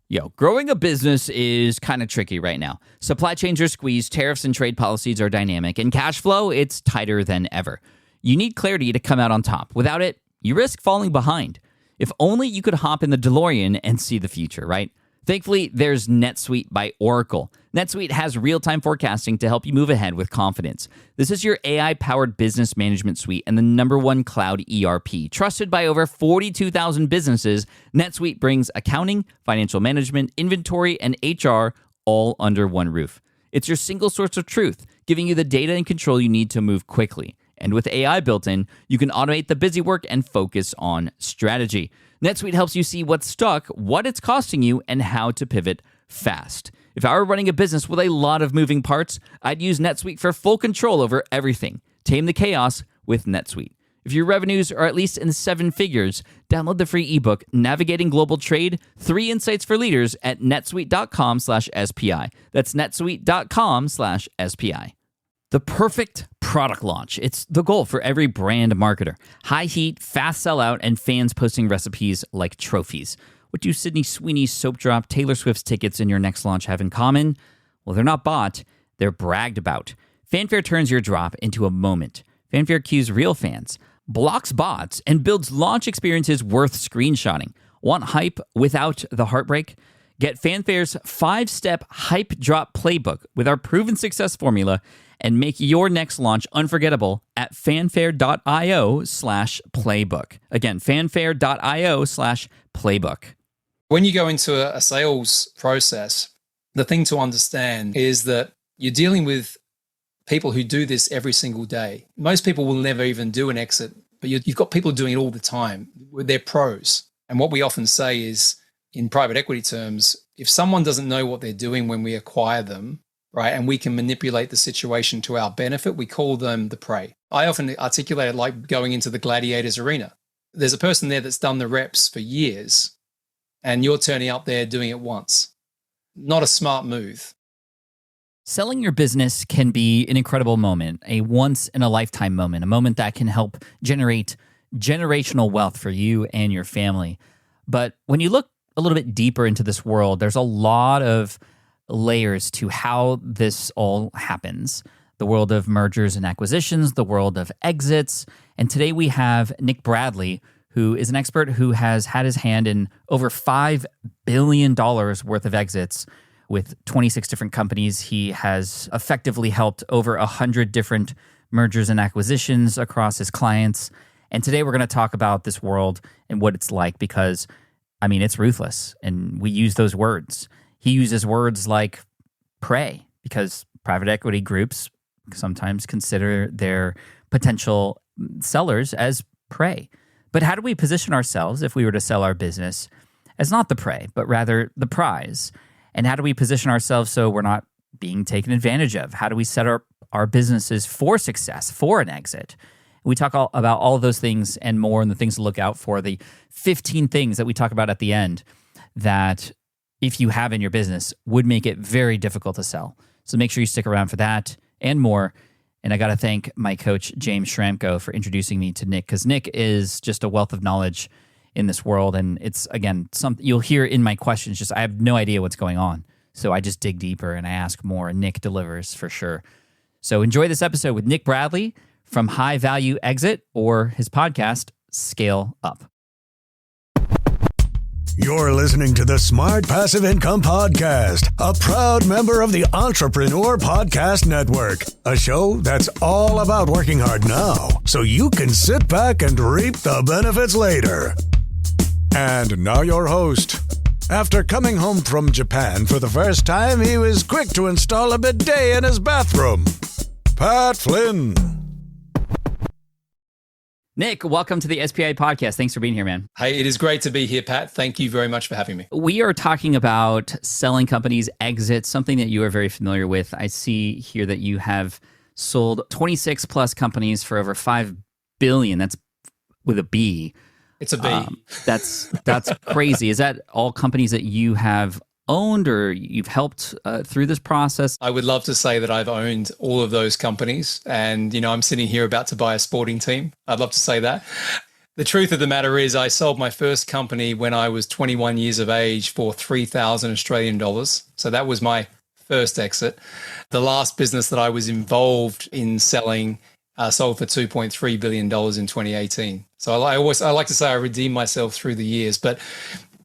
Yo, growing a business is kind of tricky right now. Supply chains are squeezed, tariffs and trade policies are dynamic, and cash flow, it's tighter than ever. You need clarity to come out on top. Without it, you risk falling behind. If only you could hop in the DeLorean and see the future, right? Thankfully, there's NetSuite by Oracle. NetSuite has real-time forecasting to help you move ahead with confidence. This is your AI-powered business management suite and the #1 cloud ERP. Trusted by over 42,000 businesses, NetSuite brings accounting, financial management, inventory, and HR all under one roof. It's your single source of truth, giving you the data and control you need to move quickly. And with AI built in, you can automate the busy work and focus on strategy. NetSuite helps you see what's stuck, what it's costing you, and how to pivot fast. If I were running a business with a lot of moving parts, I'd use NetSuite for full control over everything. Tame the chaos with NetSuite. If your revenues are at least in 7 figures, download the free ebook, Navigating Global Trade, 3 Insights for Leaders at netsuite.com/SPI. That's netsuite.com/SPI. The perfect product launch. It's the goal for every brand marketer. High heat, fast sellout, and fans posting recipes like trophies. What do Sydney Sweeney's soap drop, Taylor Swift's tickets, and your next launch have in common? Well, they're not bought, they're bragged about. Fanfare turns your drop into a moment. Fanfare cues real fans, blocks bots, and builds launch experiences worth screenshotting. Want hype without the heartbreak? Get Fanfare's 5-step hype drop playbook with our proven success formula and make your next launch unforgettable at fanfare.io/playbook. Again, fanfare.io/playbook. When you go into a sales process, the thing to understand is that you're dealing with people who do this every single day. Most people will never even do an exit, but you've got people doing it all the time. They're pros. And what we often say is, in private equity terms, if someone doesn't know what they're doing when we acquire them, right, and we can manipulate the situation to our benefit, we call them the prey. I often articulate it like going into the gladiators arena. There's a person there that's done the reps for years, and you're turning up there doing it once. Not a smart move. Selling your business can be an incredible moment, a once-in-a-lifetime moment, a moment that can help generate generational wealth for you and your family. But when you look a little bit deeper into this world, there's a lot of layers to how this all happens. The world of mergers and acquisitions, the world of exits. And today we have Nick Bradley, who is an expert who has had his hand in over $5 billion worth of exits with 26 different companies. He has effectively helped over 100 different mergers and acquisitions across his clients. And today we're going to talk about this world and what it's like because, I mean, it's ruthless. And we use those words. He uses words like prey because private equity groups sometimes consider their potential sellers as prey. But how do we position ourselves if we were to sell our business as not the prey, but rather the prize? And how do we position ourselves so we're not being taken advantage of? How do we set our businesses for success, for an exit? We talk about all of those things and more, and the things to look out for, the 15 things that we talk about at the end that if you have in your business would make it very difficult to sell. So make sure you stick around for that and more. And I got to thank my coach, James Schramko, for introducing me to Nick, because Nick is just a wealth of knowledge in this world. And it's, again, something you'll hear in my questions. Just I have no idea what's going on. So I just dig deeper and I ask more, and Nick delivers for sure. So enjoy this episode with Nick Bradley from High Value Exit, or his podcast, Scale Up. You're listening to the Smart Passive Income Podcast, a proud member of the Entrepreneur Podcast Network, a show that's all about working hard now so you can sit back and reap the benefits later. And now your host. After coming home from Japan for the first time, he was quick to install a bidet in his bathroom. Pat Flynn. Nick, welcome to the SPI podcast. Thanks for being here, man. Hey, it is great to be here, Pat. Thank you very much for having me. We are talking about selling companies, exits, something that you are very familiar with. I see here that you have sold 26 plus companies for over $5 billion. That's with a B. It's a B. That's crazy. Is that all companies that you have owned or you've helped through this process? I would love to say that I've owned all of those companies, and I'm sitting here about to buy a sporting team. I'd love to say that. The truth of the matter is I sold my first company when I was 21 years of age for 3,000 Australian dollars. So that was my first exit. The last business that I was involved in selling sold for $2.3 billion in 2018. So I like to say I redeemed myself through the years. But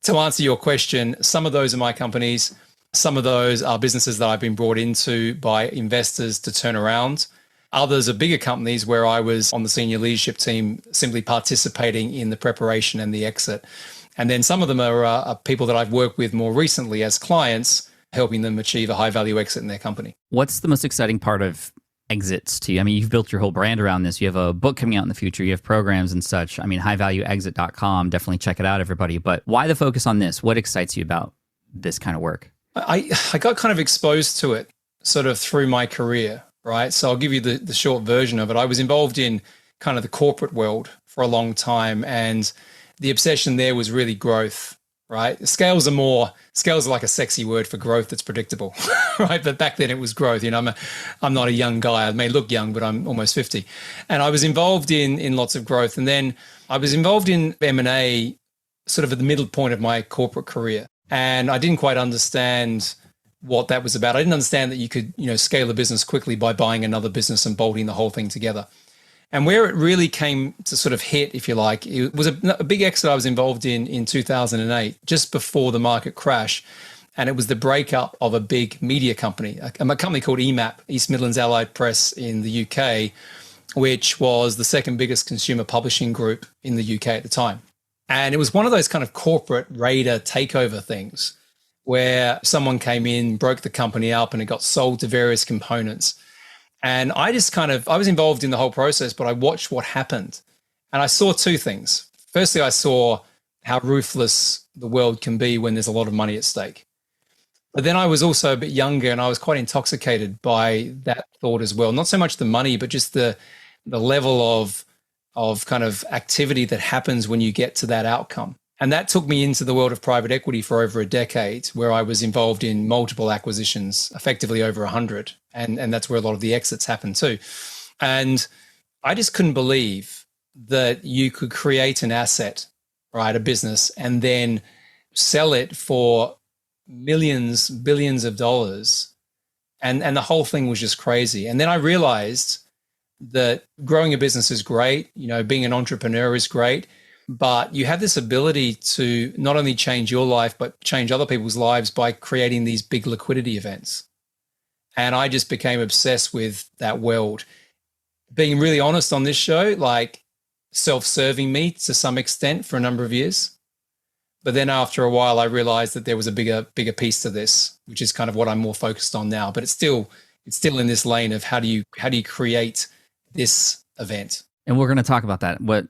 to answer your question, some of those are my companies. Some of those are businesses that I've been brought into by investors to turn around. Others are bigger companies where I was on the senior leadership team, simply participating in the preparation and the exit. And then some of them are people that I've worked with more recently as clients, helping them achieve a high value exit in their company. What's the most exciting part of exits to you? I mean, you've built your whole brand around this. You have a book coming out in the future. You have programs and such. I mean, highvalueexit.com. Definitely check it out, everybody. But why the focus on this? What excites you about this kind of work? I got kind of exposed to it sort of through my career, right? So I'll give you the short version of it. I was involved in kind of the corporate world for a long time, and the obsession there was really growth, right? Scales are like a sexy word for growth that's predictable, right? But back then it was growth. You know, I'm not a young guy. I may look young, but I'm almost 50. And I was involved in lots of growth. And then I was involved in M&A sort of at the middle point of my corporate career. And I didn't quite understand what that was about. I didn't understand that you could, scale a business quickly by buying another business and bolting the whole thing together. And where it really came to sort of hit, if you like, it was a big exit I was involved in 2008, just before the market crash. And it was the breakup of a big media company, a company called EMAP, East Midlands Allied Press in the UK, which was the second biggest consumer publishing group in the UK at the time. And it was one of those kind of corporate raider takeover things where someone came in, broke the company up, and it got sold to various components. And I was involved in the whole process, but I watched what happened. And I saw two things. Firstly, I saw how ruthless the world can be when there's a lot of money at stake. But then I was also a bit younger, and I was quite intoxicated by that thought as well. Not so much the money, but just the level of kind of activity that happens when you get to that outcome. And that took me into the world of private equity for over a decade, where I was involved in multiple acquisitions, effectively over 100. And that's where a lot of the exits happen too. And I just couldn't believe that you could create an asset, right, a business, and then sell it for millions, billions of dollars. And the whole thing was just crazy. And then I realized that growing a business is great. Being an entrepreneur is great. But you have this ability to not only change your life, but change other people's lives by creating these big liquidity events. And I just became obsessed with that world. Being really honest on this show, like self-serving me to some extent for a number of years. But then after a while, I realized that there was a bigger piece to this, which is kind of what I'm more focused on now. But it's still in this lane of how do you create this event? And we're going to talk about that. What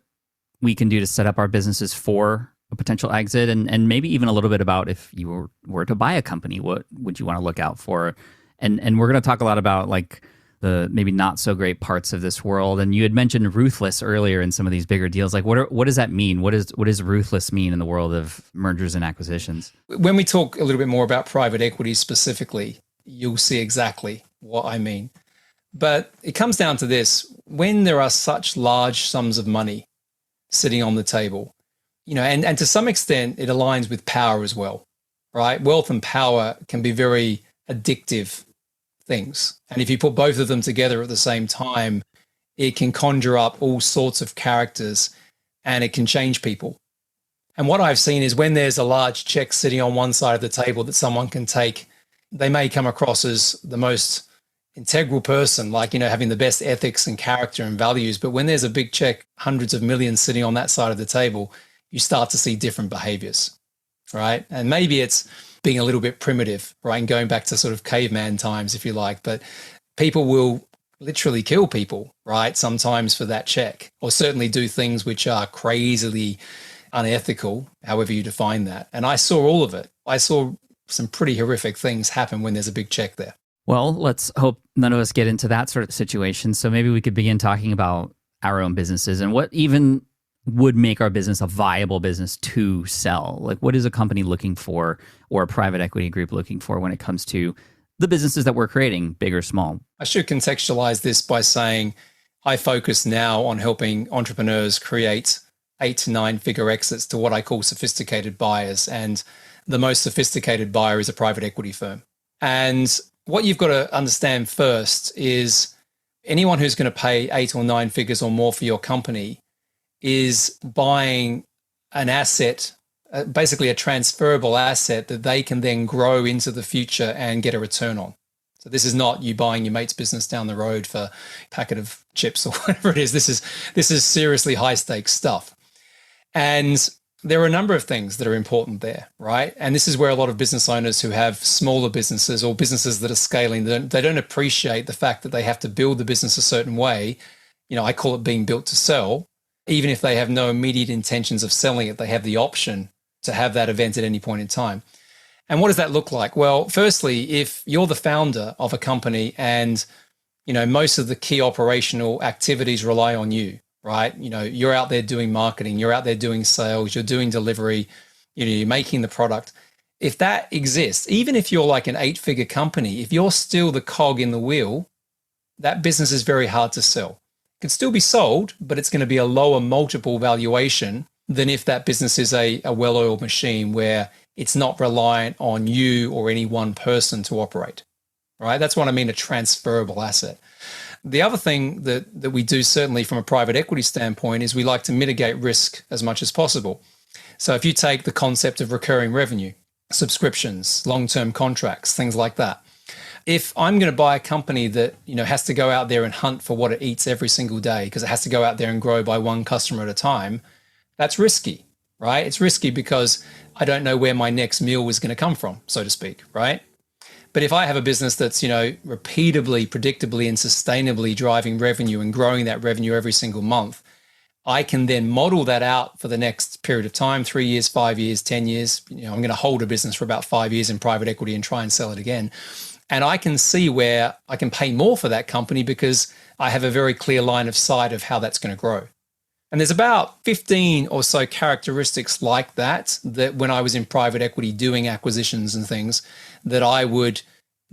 we can do to set up our businesses for a potential exit, and maybe even a little bit about if you were to buy a company, what would you want to look out for? And we're going to talk a lot about like the maybe not so great parts of this world. And you had mentioned ruthless earlier in some of these bigger deals. Like what does that mean? What does ruthless mean in the world of mergers and acquisitions? When we talk a little bit more about private equity specifically, you'll see exactly what I mean. But it comes down to this: when there are such large sums of money sitting on the table, and to some extent it aligns with power as well, right? Wealth and power can be very addictive things. And if you put both of them together at the same time, it can conjure up all sorts of characters and it can change people. And what I've seen is when there's a large check sitting on one side of the table that someone can take, they may come across as the most integral person, like, having the best ethics and character and values. But when there's a big check, hundreds of millions sitting on that side of the table, you start to see different behaviors, right? And maybe it's being a little bit primitive, right? And going back to sort of caveman times, if you like, but people will literally kill people, right? Sometimes for that check, or certainly do things which are crazily unethical, however you define that. And I saw all of it. I saw some pretty horrific things happen when there's a big check there. Well, let's hope none of us get into that sort of situation. So maybe we could begin talking about our own businesses and what even would make our business a viable business to sell. Like, what is a company looking for, or a private equity group looking for, when it comes to the businesses that we're creating, big or small? I should contextualize this by saying I focus now on helping entrepreneurs create 8 to 9 figure exits to what I call sophisticated buyers. And the most sophisticated buyer is a private equity firm. And what you've got to understand first is anyone who's going to pay 8 or 9 figures or more for your company is buying an asset, basically a transferable asset that they can then grow into the future and get a return on. So this is not you buying your mate's business down the road for a packet of chips or whatever it is. This is seriously high stakes stuff. And there are a number of things that are important there, right? And this is where a lot of business owners who have smaller businesses or businesses that are scaling, they don't appreciate the fact that they have to build the business a certain way. I call it being built to sell. Even if they have no immediate intentions of selling it, they have the option to have that event at any point in time. And what does that look like? Well, firstly, if you're the founder of a company and, most of the key operational activities rely on you, right? You're out there doing marketing, you're out there doing sales, you're doing delivery, you're making the product. If that exists, even if you're like an 8-figure company, if you're still the cog in the wheel, that business is very hard to sell. It can still be sold, but it's going to be a lower multiple valuation than if that business is a well-oiled machine where it's not reliant on you or any one person to operate, right? That's what I mean, a transferable asset. The other thing that we do certainly from a private equity standpoint is we like to mitigate risk as much as possible. So if you take the concept of recurring revenue, subscriptions, long-term contracts, things like that, if I'm going to buy a company that, has to go out there and hunt for what it eats every single day because it has to go out there and grow by one customer at a time, that's risky, right? It's risky because I don't know where my next meal is going to come from, so to speak, right? But if I have a business that's, repeatably, predictably, and sustainably driving revenue and growing that revenue every single month, I can then model that out for the next period of time, 3 years, 5 years, 10 years. I'm going to hold a business for about 5 years in private equity and try and sell it again. And I can see where I can pay more for that company because I have a very clear line of sight of how that's going to grow. And there's about 15 or so characteristics like that when I was in private equity doing acquisitions and things that I would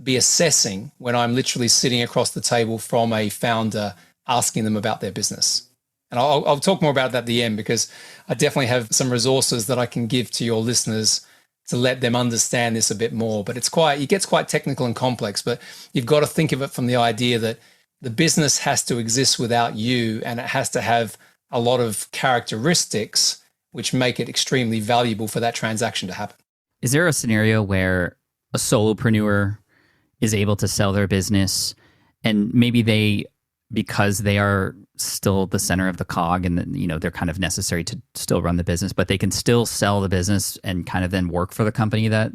be assessing when I'm literally sitting across the table from a founder asking them about their business. And I'll talk more about that at the end because I definitely have some resources that I can give to your listeners to let them understand this a bit more. But it gets quite technical and complex, but you've got to think of it from the idea that the business has to exist without you and it has to have a lot of characteristics which make it extremely valuable for that transaction to happen. Is there a scenario where a solopreneur is able to sell their business and maybe because they are still the center of the cog and they're kind of necessary to still run the business, but they can still sell the business and kind of then work for the company that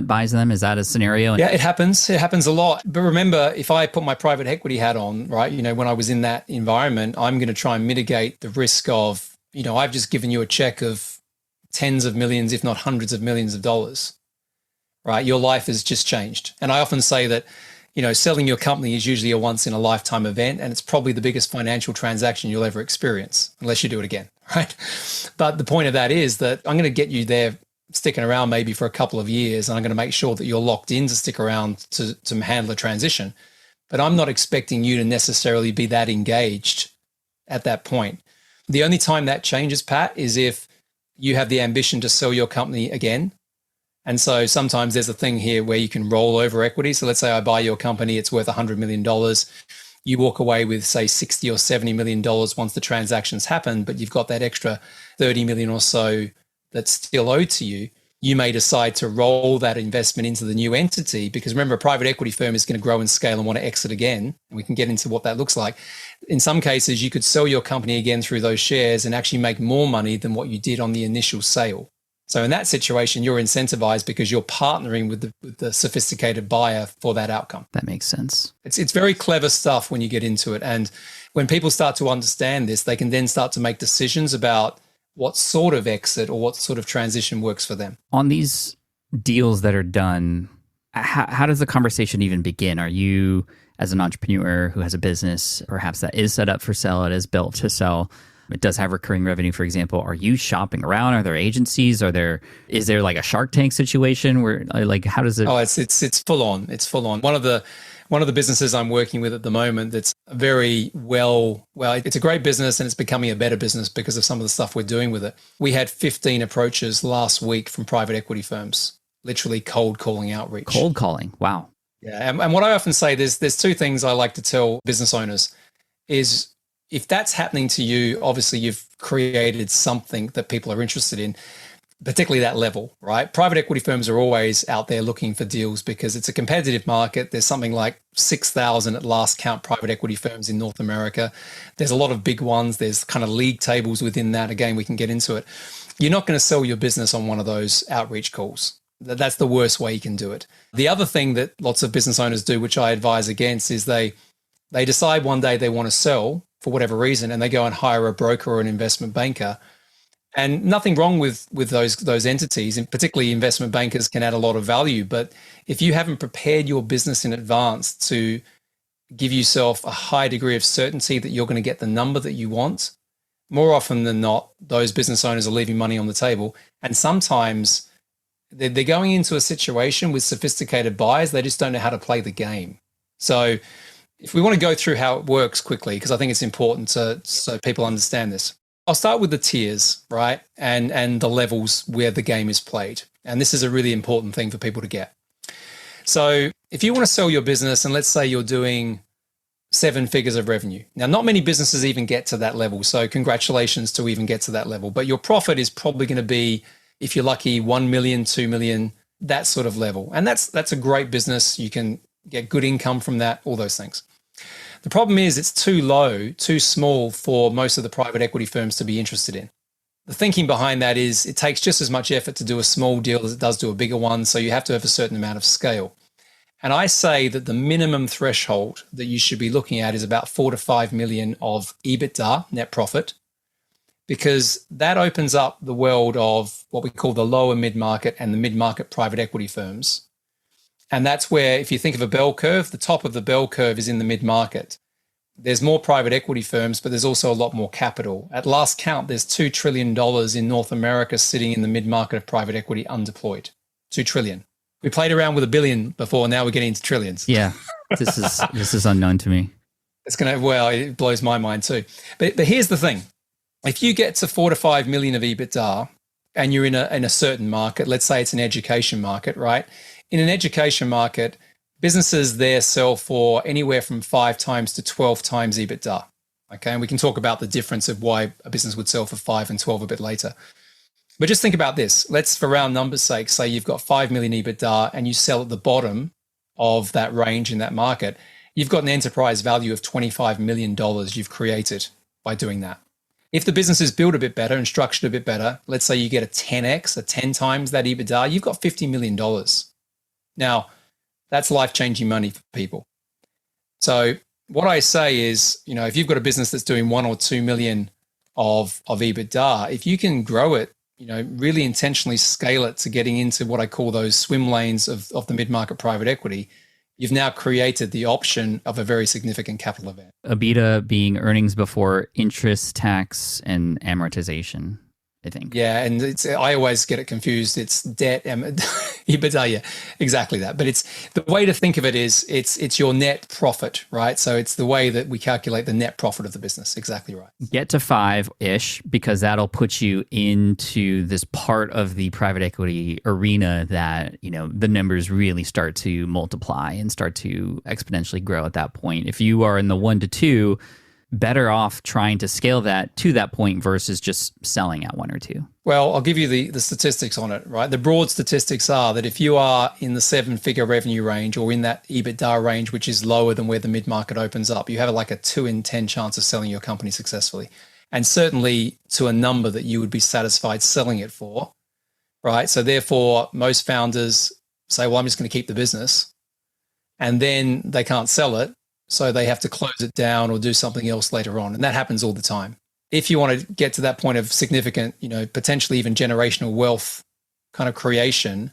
buys them? Is that a scenario? Yeah, it happens. It happens a lot. But remember, if I put my private equity hat on, right, when I was in that environment, I'm going to try and mitigate the risk of, I've just given you a check of tens of millions, if not hundreds of millions of dollars, right? Your life has just changed. And I often say that, selling your company is usually a once in a lifetime event, and it's probably the biggest financial transaction you'll ever experience, unless you do it again, right? But the point of that is that I'm going to get you there sticking around maybe for a couple of years, and I'm going to make sure that you're locked in to stick around to handle a transition. But I'm not expecting you to necessarily be that engaged at that point. The only time that changes, Pat, is if you have the ambition to sell your company again. And so sometimes there's a thing here where you can roll over equity. So let's say I buy your company, it's worth $100 million. You walk away with, say, $60 or $70 million once the transactions happen, but you've got that extra $30 million or so that's still owed to you. You may decide to roll that investment into the new entity because remember, a private equity firm is going to grow and scale and want to exit again. And we can get into what that looks like. In some cases, you could sell your company again through those shares and actually make more money than what you did on the initial sale. So in that situation, you're incentivized because you're partnering with the sophisticated buyer for that outcome. That makes sense. It's very clever stuff when you get into it. And when people start to understand this, they can then start to make decisions about what sort of exit or what sort of transition works for them. On these deals that are done, how does the conversation even begin? Are you, as an entrepreneur who has a business, perhaps that is set up for sale, it is built to sell, it does have recurring revenue, for example, are you shopping around? Are there agencies? Is there like a Shark Tank situation where, like, how does it? Oh, it's full on. It's full on. One of the one of the businesses I'm working with at the moment that's very it's a great business and it's becoming a better business because of some of the stuff we're doing with it. We had 15 approaches last week from private equity firms, literally cold calling outreach. Cold calling. Wow. Yeah. And what I often say, there's two things I like to tell business owners is if that's happening to you, obviously you've created something that people are interested in, particularly that level, right? Private equity firms are always out there looking for deals because it's a competitive market. There's something like 6,000 at last count private equity firms in North America. There's a lot of big ones. There's kind of league tables within that. Again, we can get into it. You're not going to sell your business on one of those outreach calls. That's the worst way you can do it. The other thing that lots of business owners do, which I advise against, is they decide one day they want to sell for whatever reason, and they go and hire a broker or an investment banker. And nothing wrong with those entities, and particularly investment bankers can add a lot of value. But if you haven't prepared your business in advance to give yourself a high degree of certainty that you're going to get the number that you want, more often than not, those business owners are leaving money on the table. And sometimes they're going into a situation with sophisticated buyers. They just don't know how to play the game. So if we want to go through how it works quickly, because I think it's important so people understand this. I'll start with the tiers, right? And the levels where the game is played. And this is a really important thing for people to get. So if you want to sell your business, and let's say you're doing 7 figures of revenue. Now, not many businesses even get to that level. So congratulations to even get to that level. But your profit is probably going to be, if you're lucky, 1 million, 2 million, that sort of level. And that's a great business. You can get good income from that, all those things. The problem is it's too low, too small for most of the private equity firms to be interested in. The thinking behind that is it takes just as much effort to do a small deal as it does do a bigger one. So you have to have a certain amount of scale. And I say that the minimum threshold that you should be looking at is about 4 to 5 million of EBITDA, net profit, because that opens up the world of what we call the lower mid-market and the mid-market private equity firms. And that's where, if you think of a bell curve, the top of the bell curve is in the mid-market. There's more private equity firms, but there's also a lot more capital. At last count, there's $2 trillion in North America sitting in the mid-market of private equity undeployed. $2 trillion. We played around with $1 billion before, now we're getting into trillions. Yeah, this is unknown to me. It blows my mind too. But here's the thing. If you get to 4 to 5 million of EBITDA and you're in a certain market, let's say it's an education market, right? In an education market, businesses there sell for anywhere from 5 times to 12 times EBITDA. Okay, and we can talk about the difference of why a business would sell for 5 and 12 a bit later. But just think about this. Let's, for round numbers' sake, say you've got 5 million EBITDA and you sell at the bottom of that range in that market. You've got an enterprise value of $25 million you've created by doing that. If the business is built a bit better and structured a bit better, let's say you get a 10x, a 10 times that EBITDA, you've got $50 million. Now, that's life-changing money for people. So what I say is, if you've got a business that's doing 1 or 2 million of EBITDA, if you can grow it, really intentionally scale it to getting into what I call those swim lanes of the mid-market private equity, you've now created the option of a very significant capital event. EBITDA being earnings before interest, tax, and amortization, I think. Yeah, and I always get it confused. It's debt, EBITDA, yeah, exactly that. But it's the way to think of it is it's your net profit, right? So it's the way that we calculate the net profit of the business. Exactly right. Get to 5-ish because that'll put you into this part of the private equity arena that, the numbers really start to multiply and start to exponentially grow at that point. If you are in the 1 to 2, better off trying to scale that to that point versus just selling at 1 or 2? Well, I'll give you the statistics on it, right? The broad statistics are that if you are in the 7-figure revenue range or in that EBITDA range, which is lower than where the mid-market opens up, you have like a 2 in 10 chance of selling your company successfully. And certainly to a number that you would be satisfied selling it for, right? So therefore, most founders say, well, I'm just going to keep the business. And then they can't sell it. So they have to close it down or do something else later on. And that happens all the time. If you want to get to that point of significant, potentially even generational wealth kind of creation,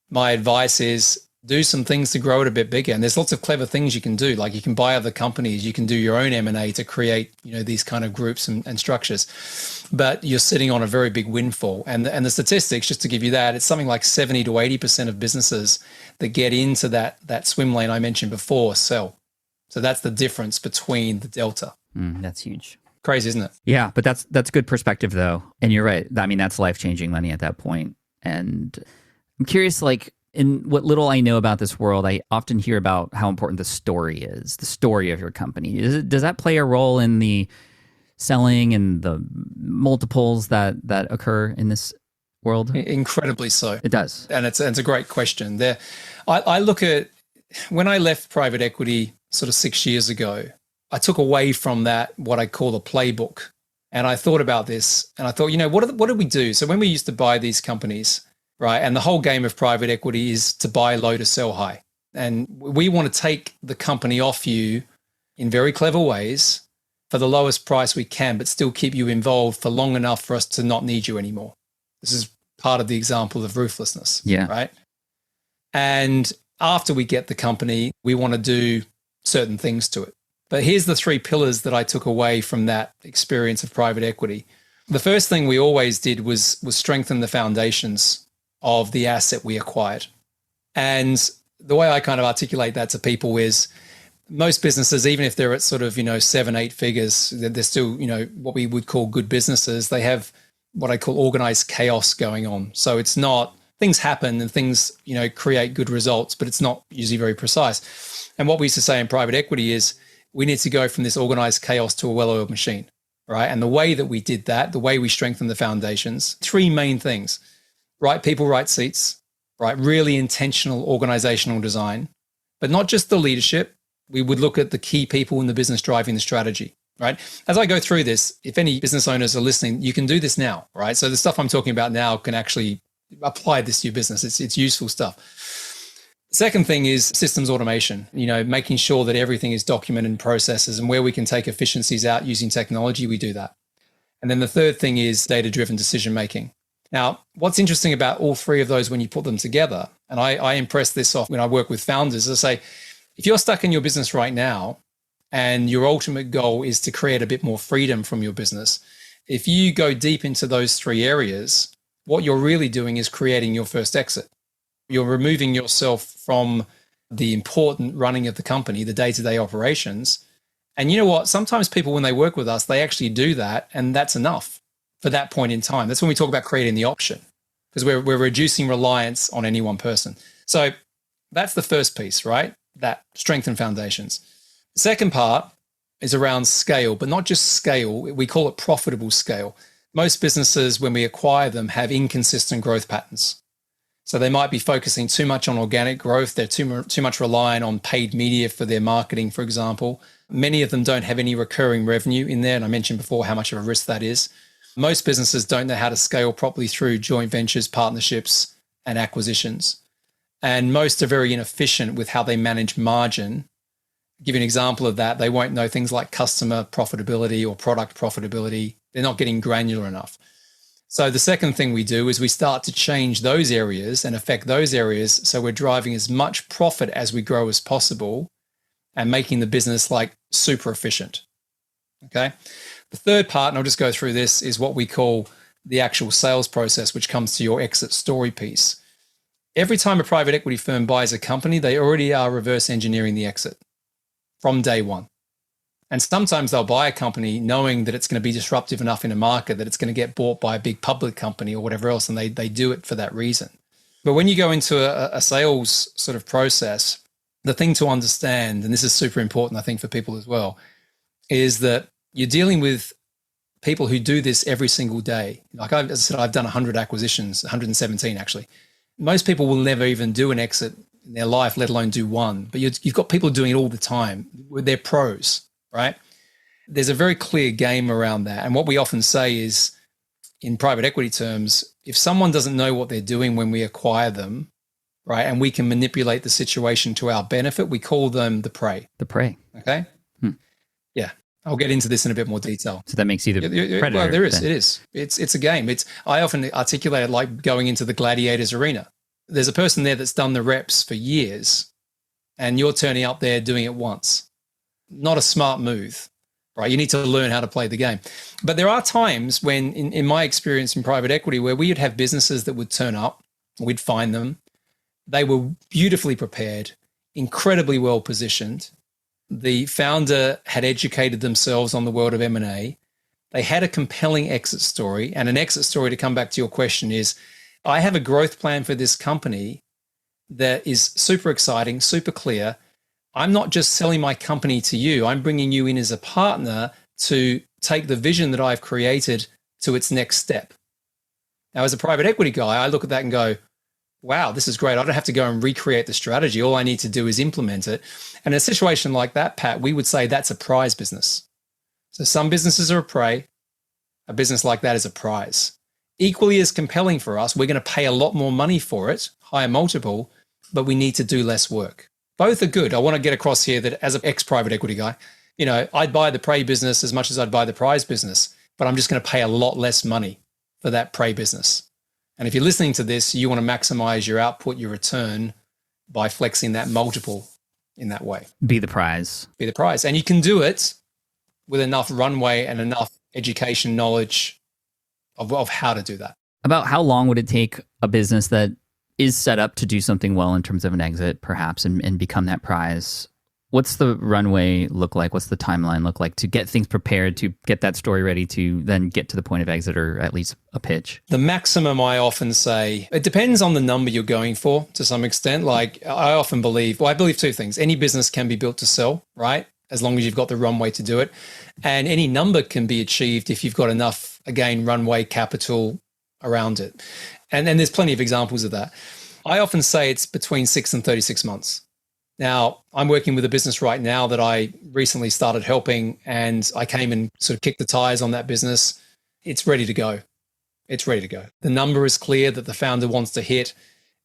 my advice is do some things to grow it a bit bigger. And there's lots of clever things you can do. Like you can buy other companies, you can do your own M&A to create, these kind of groups and structures. But you're sitting on a very big windfall. And the statistics, just to give you that, it's something like 70 to 80% of businesses that get into that swim lane I mentioned before sell. So that's the difference between the delta. That's huge. Crazy, isn't it? Yeah, but that's good perspective though. And you're right. I mean, that's life-changing money at that point. And I'm curious, like, in what little I know about this world, I often hear about how important the story is, the story of your company. Does that play a role in the selling and the multiples that occur in this world? Incredibly so. It does. And it's a great question. I look at, when I left private equity sort of 6 years ago, I took away from that what I call a playbook. And I thought about this and I thought, what did we do? So when we used to buy these companies, right, and the whole game of private equity is to buy low to sell high. And we want to take the company off you in very clever ways for the lowest price we can, but still keep you involved for long enough for us to not need you anymore. This is part of the example of ruthlessness, right? And after we get the company, we want to do certain things to it. But here's the 3 pillars that I took away from that experience of private equity. The first thing we always did was strengthen the foundations of the asset we acquired. And the way I kind of articulate that to people is most businesses, even if they're at sort of, 7-8 figures, they're still, what we would call good businesses. They have what I call organized chaos going on. So it's not, things happen and things, create good results, but it's not usually very precise. And what we used to say in private equity is we need to go from this organized chaos to a well-oiled machine, right? And the way that we did that, the way we strengthened the foundations, 3 main things: right people, right seats, right? Really intentional organizational design, but not just the leadership. We would look at the key people in the business driving the strategy, right? As I go through this, if any business owners are listening, you can do this now, right? So the stuff I'm talking about now can actually apply this to your business. It's useful stuff. Second thing is systems automation, making sure that everything is documented in processes, and where we can take efficiencies out using technology, we do that. And then the third thing is data-driven decision-making. Now, what's interesting about all 3 of those when you put them together, and I impress this off when I work with founders, I say, if you're stuck in your business right now and your ultimate goal is to create a bit more freedom from your business, if you go deep into those 3 areas, what you're really doing is creating your first exit. You're removing yourself from the important running of the company, the day-to-day operations. And you know what? Sometimes people, when they work with us, they actually do that, and that's enough for that point in time. That's when we talk about creating the option, because we're reducing reliance on any one person. So that's the first piece, right? That strengthen foundations. The second part is around scale, but not just scale. We call it profitable scale. Most businesses, when we acquire them, have inconsistent growth patterns. So they might be focusing too much on organic growth. They're too much relying on paid media for their marketing, for example. Many of them don't have any recurring revenue in there. And I mentioned before how much of a risk that is. Most businesses don't know how to scale properly through joint ventures, partnerships, and acquisitions. And most are very inefficient with how they manage margin. I'll give you an example of that. They won't know things like customer profitability or product profitability. They're not getting granular enough. So the second thing we do is we start to change those areas and affect those areas, so we're driving as much profit as we grow as possible and making the business like super efficient. Okay. The third part, and I'll just go through this, is what we call the actual sales process, which comes to your exit story piece. Every time a private equity firm buys a company, they already are reverse engineering the exit from day one. And sometimes they'll buy a company knowing that it's going to be disruptive enough in a market that it's going to get bought by a big public company or whatever else, and they do it for that reason. But when you go into a sales sort of process, the thing to understand, and this is super important, I think, for people as well, is that you're dealing with people who do this every single day. Like as I said, I've done 100 acquisitions, 117 actually. Most people will never even do an exit in their life, let alone do one. But you've got people doing it all the time. They're pros. Right? There's a very clear game around that. And what we often say is, in private equity terms, if someone doesn't know what they're doing when we acquire them, right, and we can manipulate the situation to our benefit, we call them the prey. The prey. Okay? Yeah. I'll get into this in a bit more detail. So that makes you the predator. Well, there is. Then. It is. It's a game. I often articulate it like going into the gladiator's arena. there's a person there that's done the reps for years and you're turning up there doing it once. Not a smart move, right? You need to learn how to play the game. But there are times when, in my experience in private equity, where we would have businesses that would turn up, we'd find them. They were beautifully prepared, incredibly well positioned. The founder had educated themselves on the world of M&A. They had a compelling exit story. And an exit story, to come back to your question, is I have a growth plan for this company that is super exciting, super clear. I'm not just selling my company to you. I'm bringing you in as a partner to take the vision that I've created to its next step. Now, as a private equity guy, I look at that and go, wow, this is great. I don't have to go and recreate the strategy. All I need to do is implement it. And in a situation like that, Pat, we would say that's a prize business. So some businesses are a prey. A business like that is a prize. Equally as compelling for us, we're going to pay a lot more money for it, higher multiple, but we need to do less work. Both are good. I want to get across here that as an ex-private equity guy, I'd buy the prey business as much as I'd buy the prize business, but I'm just going to pay a lot less money for that prey business. And if you're listening to this, you want to maximize your output, your return by flexing that multiple in that way. Be the prize. Be the prize. And you can do it with enough runway and enough education, knowledge of how to do that. About how long would it take a business that is set up to do something well in terms of an exit, perhaps, and become that prize? What's the runway look like? What's the timeline look like to get things prepared, to get that story ready, to then get to the point of exit or at least a pitch? The maximum, I often say, it depends on the number you're going for to some extent. Like I believe two things. Any business can be built to sell, right? As long as you've got the runway to do it. And any number can be achieved if you've got enough, again, runway capital around it. And there's plenty of examples of that. I often say it's between 6 and 36 months. Now, I'm working with a business right now that I recently started helping, and I came and sort of kicked the tires on that business. It's ready to go. It's ready to go. The number is clear that the founder wants to hit.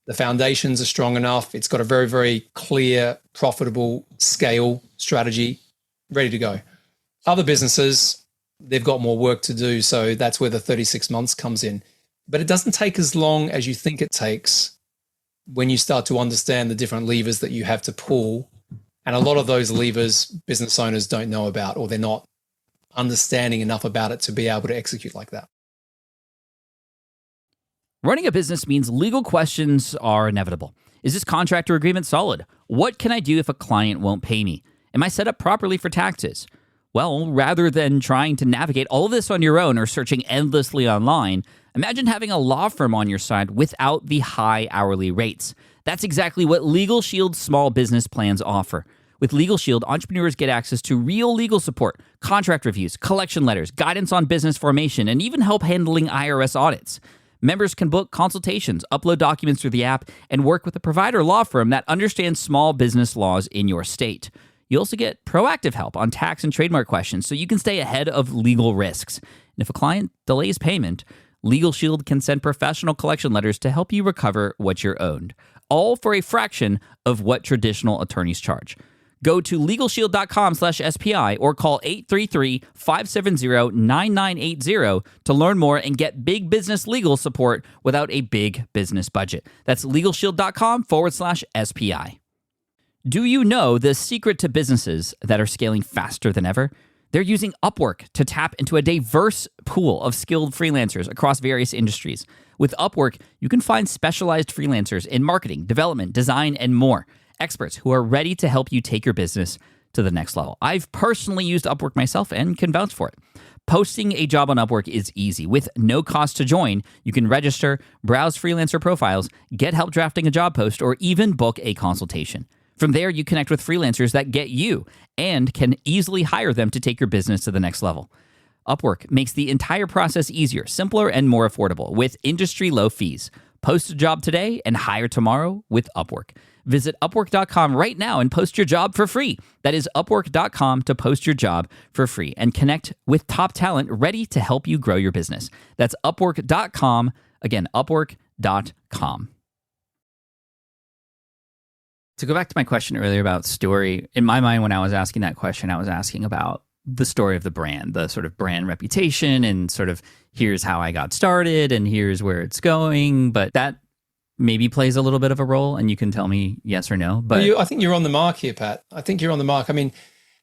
The foundations are strong enough. It's got a very, very clear, profitable scale strategy, ready to go. Other businesses, they've got more work to do. So that's where the 36 months comes in. But it doesn't take as long as you think it takes when you start to understand the different levers that you have to pull. And a lot of those levers business owners don't know about, or they're not understanding enough about it to be able to execute like that. Running a business means legal questions are inevitable. Is this contract or agreement solid? What can I do if a client won't pay me? Am I set up properly for taxes? Well, rather than trying to navigate all of this on your own or searching endlessly online, imagine having a law firm on your side without the high hourly rates. That's exactly what Legal Shield's small business plans offer. With Legal Shield, entrepreneurs get access to real legal support, contract reviews, collection letters, guidance on business formation, and even help handling IRS audits. Members can book consultations, upload documents through the app, and work with a provider law firm that understands small business laws in your state. You also get proactive help on tax and trademark questions so you can stay ahead of legal risks. And if a client delays payment, Legal Shield can send professional collection letters to help you recover what you're owed, all for a fraction of what traditional attorneys charge. Go to LegalShield.com/SPI or call 833-570-9980 to learn more and get big business legal support without a big business budget. That's LegalShield.com/SPI. Do you know the secret to businesses that are scaling faster than ever? They're using Upwork to tap into a diverse pool of skilled freelancers across various industries. With Upwork, you can find specialized freelancers in marketing, development, design, and more. Experts who are ready to help you take your business to the next level. I've personally used Upwork myself and can vouch for it. Posting a job on Upwork is easy. With no cost to join, you can register, browse freelancer profiles, get help drafting a job post, or even book a consultation. From there, you connect with freelancers that get you and can easily hire them to take your business to the next level. Upwork makes the entire process easier, simpler, and more affordable with industry-low fees. Post a job today and hire tomorrow with Upwork. Visit Upwork.com right now and post your job for free. That is Upwork.com to post your job for free and connect with top talent ready to help you grow your business. That's Upwork.com. Again, Upwork.com. To go back to my question earlier about story, in my mind, when I was asking that question, I was asking about the story of the brand, the sort of brand reputation, and sort of here's how I got started and here's where it's going. But that maybe plays a little bit of a role, and you can tell me yes or no. But I think you're on the mark here, Pat. I think you're on the mark. I mean,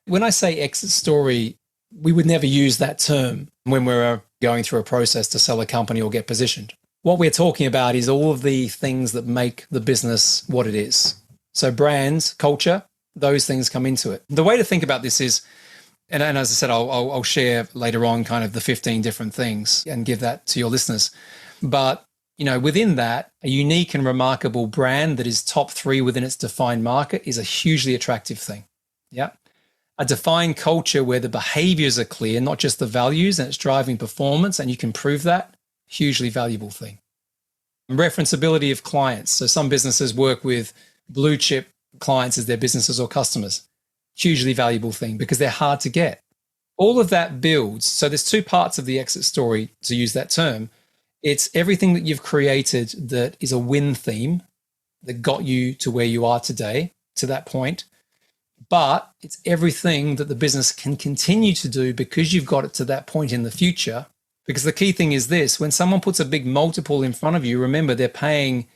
when I say exit story, we would never use that term when we're going through a process to sell a company or get positioned. What we're talking about is all of the things that make the business what it is. So brands, culture, those things come into it. The way to think about this is, and as I said, I'll share later on kind of the 15 different things and give that to your listeners. But, within that, a unique and remarkable brand that is top 3 within its defined market is a hugely attractive thing. Yeah. A defined culture where the behaviors are clear, not just the values, and it's driving performance, and you can prove that, hugely valuable thing. Referenceability of clients. So some businesses work with blue chip clients as their businesses or customers. Hugely valuable thing because they're hard to get. All of that builds. So there's 2 parts of the exit story, to use that term. It's everything that you've created that is a win theme that got you to where you are today, to that point. But it's everything that the business can continue to do because you've got it to that point in the future. Because the key thing is this: when someone puts a big multiple in front of you, remember they're paying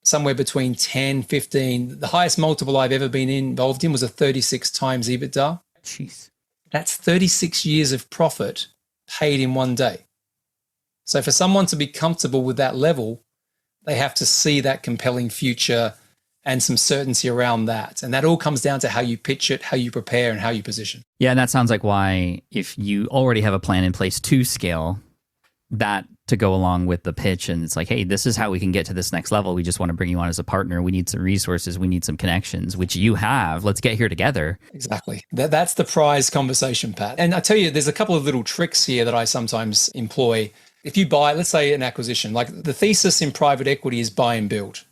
somewhere between 10, 15. The highest multiple I've ever been involved in was a 36 times EBITDA. Jeez. That's 36 years of profit paid in one day. So for someone to be comfortable with that level, they have to see that compelling future and some certainty around that. And that all comes down to how you pitch it, how you prepare, and how you position. Yeah, and that sounds like why, if you already have a plan in place to scale, that to go along with the pitch, and it's like, hey, this is how we can get to this next level. We just want to bring you on as a partner. We need some resources. We need some connections, which you have. Let's get here together. Exactly. That's the prize conversation, Pat. And I tell you, there's a couple of little tricks here that I sometimes employ. If you buy, let's say, an acquisition, like the thesis in private equity is buy and build.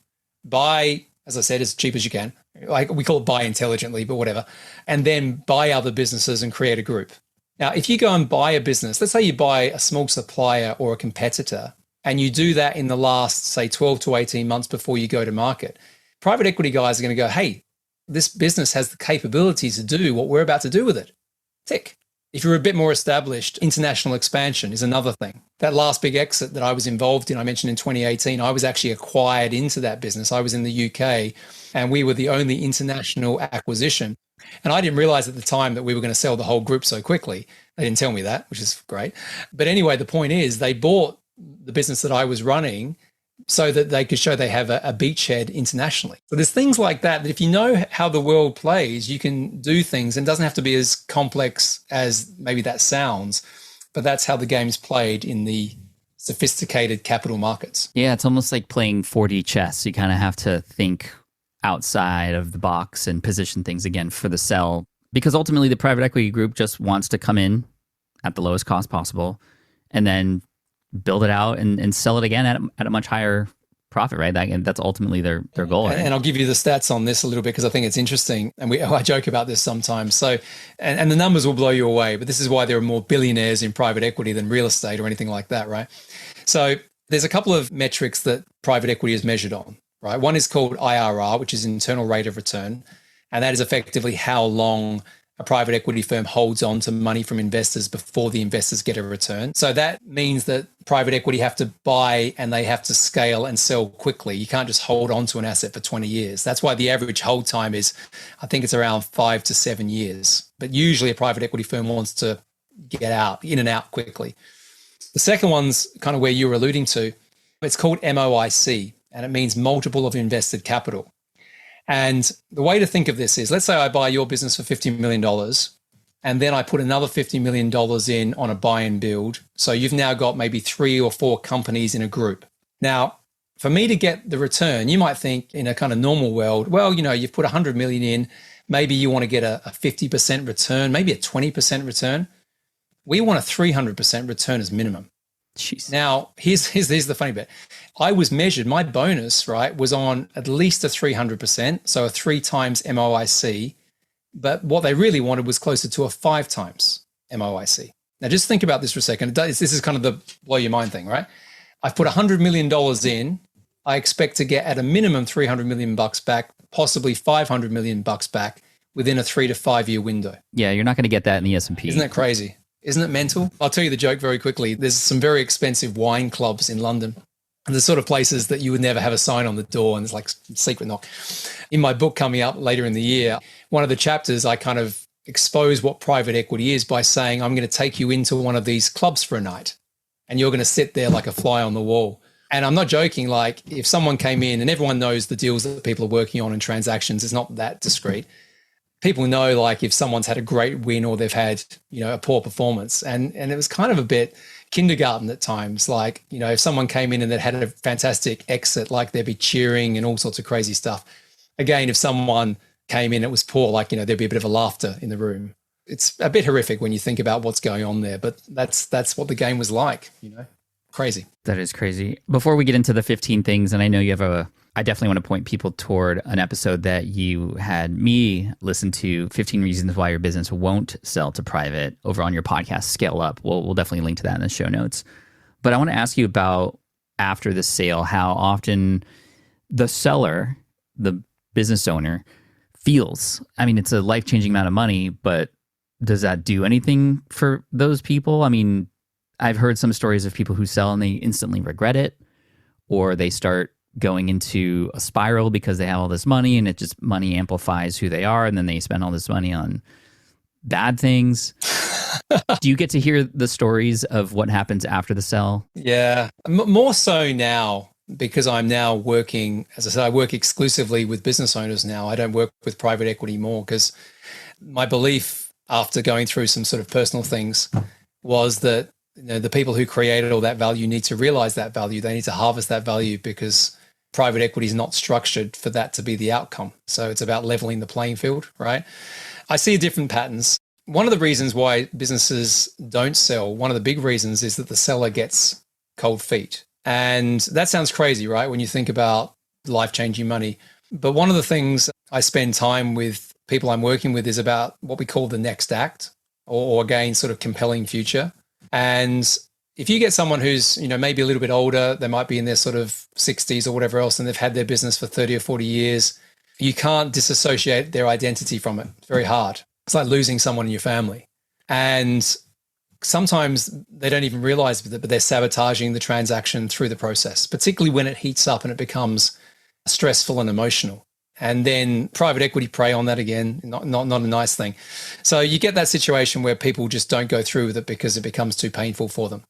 Buy, as I said, as cheap as you can. Like we call it buy intelligently, but whatever. And then buy other businesses and create a group. Now, if you go and buy a business, let's say you buy a small supplier or a competitor, and you do that in the last, say, 12 to 18 months before you go to market, private equity guys are going to go, hey, this business has the capability to do what we're about to do with it. Tick. If you're a bit more established, international expansion is another thing. That last big exit that I was involved in, I mentioned in 2018, I was actually acquired into that business. I was in the UK, and we were the only international acquisition. And I didn't realize at the time that we were going to sell the whole group so quickly. They didn't tell me that, which is great. But anyway, the point is they bought the business that I was running so that they could show they have a beachhead internationally. So there's things like that if you know how the world plays, you can do things, and it doesn't have to be as complex as maybe that sounds, but that's how the game's played in the sophisticated capital markets. Yeah, it's almost like playing 4D chess. You kind of have to think outside of the box and position things again for the sell, because ultimately the private equity group just wants to come in at the lowest cost possible and then build it out and sell it again at a much higher profit, right? That's ultimately their goal. Right? And I'll give you the stats on this a little bit because I think it's interesting. And I joke about this sometimes. So, and the numbers will blow you away, but this is why there are more billionaires in private equity than real estate or anything like that, right? So there's a couple of metrics that private equity is measured on, right? One is called IRR, which is internal rate of return. And that is effectively how long a private equity firm holds on to money from investors before the investors get a return. So that means that private equity have to buy and they have to scale and sell quickly. You can't just hold on to an asset for 20 years. That's why the average hold time is, I think it's around 5 to 7 years. But usually a private equity firm wants to get out, in and out quickly. The second one's kind of where you were alluding to. It's called MOIC, and it means multiple of invested capital. And the way to think of this is, let's say I buy your business for $50 million, and then I put another $50 million in on a buy and build. So you've now got maybe 3 or 4 companies in a group. Now, for me to get the return, you might think in a kind of normal world, well, you've put 100 million in, maybe you want to get a 50% return, maybe a 20% return. We want a 300% return as minimum. Jeez. Now, here's the funny bit. I was measured, my bonus, right, was on at least a 300%, so a 3 times MOIC. But what they really wanted was closer to a 5 times MOIC. Now, just think about this for a second. This is kind of the blow your mind thing, right? I've put $100 million in. I expect to get at a minimum $300 million back, possibly $500 million back within a 3 to 5 year window. Yeah, you're not going to get that in the S&P. Isn't that crazy? Isn't it mental? I'll tell you the joke very quickly. There's some very expensive wine clubs in London. And the sort of places that you would never have a sign on the door and it's like secret knock. In my book coming up later in the year, one of the chapters, I kind of expose what private equity is by saying, I'm going to take you into one of these clubs for a night and you're going to sit there like a fly on the wall. And I'm not joking, like if someone came in and everyone knows the deals that people are working on and transactions, it's not that discreet. People know like if someone's had a great win or they've had, a poor performance. And it was kind of a bit kindergarten at times. Like, if someone came in and they'd had a fantastic exit, like they'd be cheering and all sorts of crazy stuff. Again, if someone came in, it was poor, like, there'd be a bit of a laughter in the room. It's a bit horrific when you think about what's going on there, but that's what the game was like, Crazy. That is crazy. Before we get into the 15 things, and I know you have I definitely want to point people toward an episode that you had me listen to, 15 Reasons Why Your Business Won't Sell to Private, over on your podcast, Scale Up. We'll definitely link to that in the show notes. But I want to ask you about after the sale, how often the seller, the business owner, feels. I mean, it's a life-changing amount of money, but does that do anything for those people? I mean, I've heard some stories of people who sell and they instantly regret it, or they start going into a spiral because they have all this money and money amplifies who they are, and then they spend all this money on bad things. Do you get to hear the stories of what happens after the sell? Yeah, more so now because I'm now working, as I said, I work exclusively with business owners now. I don't work with private equity more because my belief after going through some sort of personal things was that the people who created all that value need to realize that value. They need to harvest that value because private equity is not structured for that to be the outcome. So it's about leveling the playing field, right? I see different patterns. One of the reasons why businesses don't sell, one of the big reasons is that the seller gets cold feet. And that sounds crazy, right? When you think about life-changing money. But one of the things I spend time with people I'm working with is about what we call the next act, or again, sort of compelling future. And if you get someone who's, maybe a little bit older, they might be in their sort of 60s or whatever else, and they've had their business for 30 or 40 years, you can't disassociate their identity from it. It's very hard. It's like losing someone in your family. And sometimes they don't even realize it, but they're sabotaging the transaction through the process, particularly when it heats up and it becomes stressful and emotional. And then private equity prey on that again, not a nice thing. So you get that situation where people just don't go through with it because it becomes too painful for them.